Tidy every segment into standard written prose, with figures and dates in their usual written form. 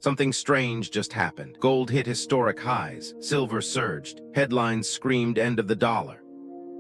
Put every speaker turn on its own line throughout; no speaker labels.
Something strange just happened. Gold hit historic highs, silver surged, headlines screamed end of the dollar.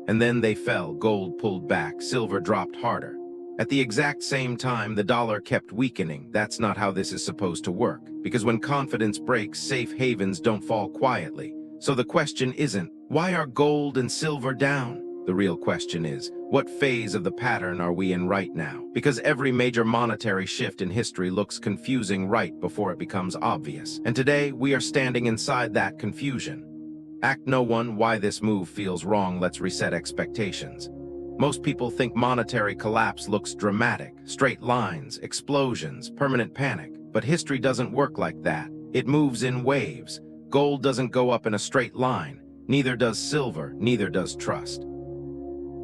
And then they fell, gold pulled back, silver dropped harder. At the exact same time, the dollar kept weakening. That's not how this is supposed to work, because when confidence breaks, safe havens don't fall quietly. So the question isn't, why are gold and silver down? The real question is, what phase of the pattern are we in right now? Because every major monetary shift in history looks confusing right before it becomes obvious. And today, we are standing inside that confusion. Act No 1, why this move feels wrong. Let's reset expectations. Most people think monetary collapse looks dramatic, straight lines, explosions, permanent panic. But history doesn't work like that. It moves in waves. Gold doesn't go up in a straight line. Neither does silver, neither does trust.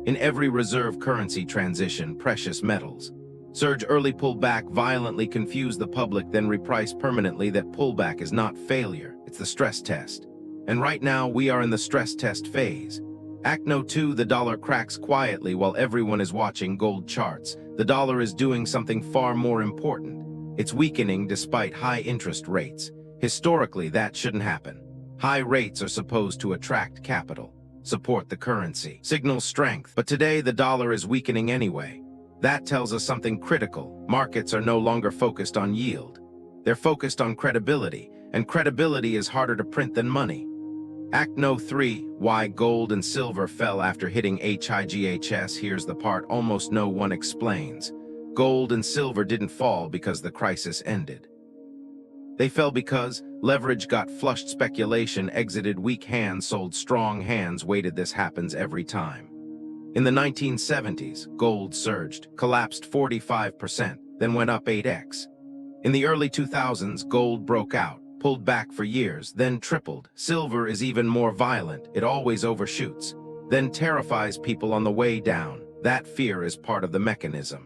In every reserve currency transition, precious metals surge, early pullback, violently confuse the public, then reprice permanently. That pullback is not failure, it's the stress test. And right now, we are in the stress test phase. Act No 2, the dollar cracks quietly while everyone is watching gold charts. The dollar is doing something far more important. It's weakening despite high interest rates. Historically, that shouldn't happen. High rates are supposed to attract capital, support the currency, signal strength. But today, the dollar is weakening anyway. That tells us something critical. Markets are no longer focused on yield. They're focused on credibility, and credibility is harder to print than money. Act No 3, why gold and silver fell after hitting HIGHS. Here's the part almost no one explains. Gold and silver didn't fall because the crisis ended. They fell because leverage got flushed, speculation exited, weak hands sold, strong hands waited. This happens every time. In the 1970s, gold surged, collapsed 45%, then went up 8x. In the early 2000s, gold broke out, pulled back for years, then tripled. Silver is even more violent. It always overshoots, then terrifies people on the way down. That fear is part of the mechanism.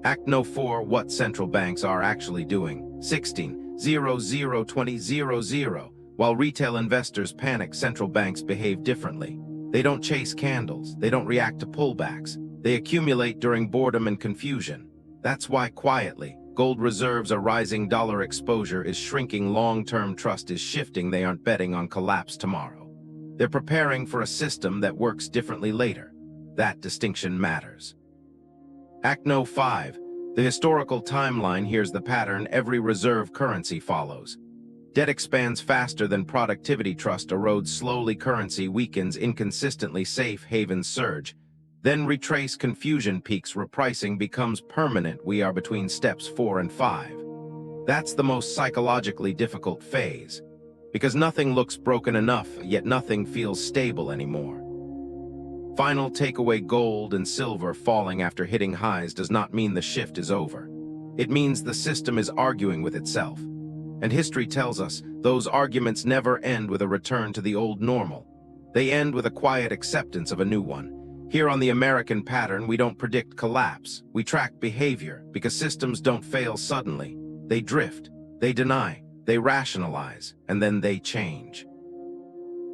Act No 4, what central banks are actually doing. 16/00/2000. While retail investors panic, central banks behave differently. They don't chase candles. They don't react to pullbacks. They accumulate during boredom and confusion. That's why quietly, gold reserves are rising, dollar exposure is shrinking, long-term trust is shifting. They aren't betting on collapse tomorrow. They're preparing for a system that works differently later. That distinction matters. Act No 5, the historical timeline. Here's the pattern every reserve currency follows. Debt expands faster than productivity, trust erodes slowly, currency weakens inconsistently, safe havens surge. Then retrace, confusion peaks, repricing becomes permanent. We are between steps 4 and 5. That's the most psychologically difficult phase, because nothing looks broken enough, yet nothing feels stable anymore. Final takeaway, gold and silver falling after hitting highs does not mean the shift is over. It means the system is arguing with itself. And history tells us those arguments never end with a return to the old normal. They end with a quiet acceptance of a new one. Here on the American pattern, we don't predict collapse. We track behavior, because systems don't fail suddenly. They drift, they deny, they rationalize, and then they change.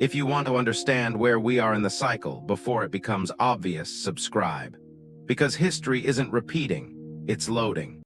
If you want to understand where we are in the cycle before it becomes obvious, subscribe. Because history isn't repeating, it's loading.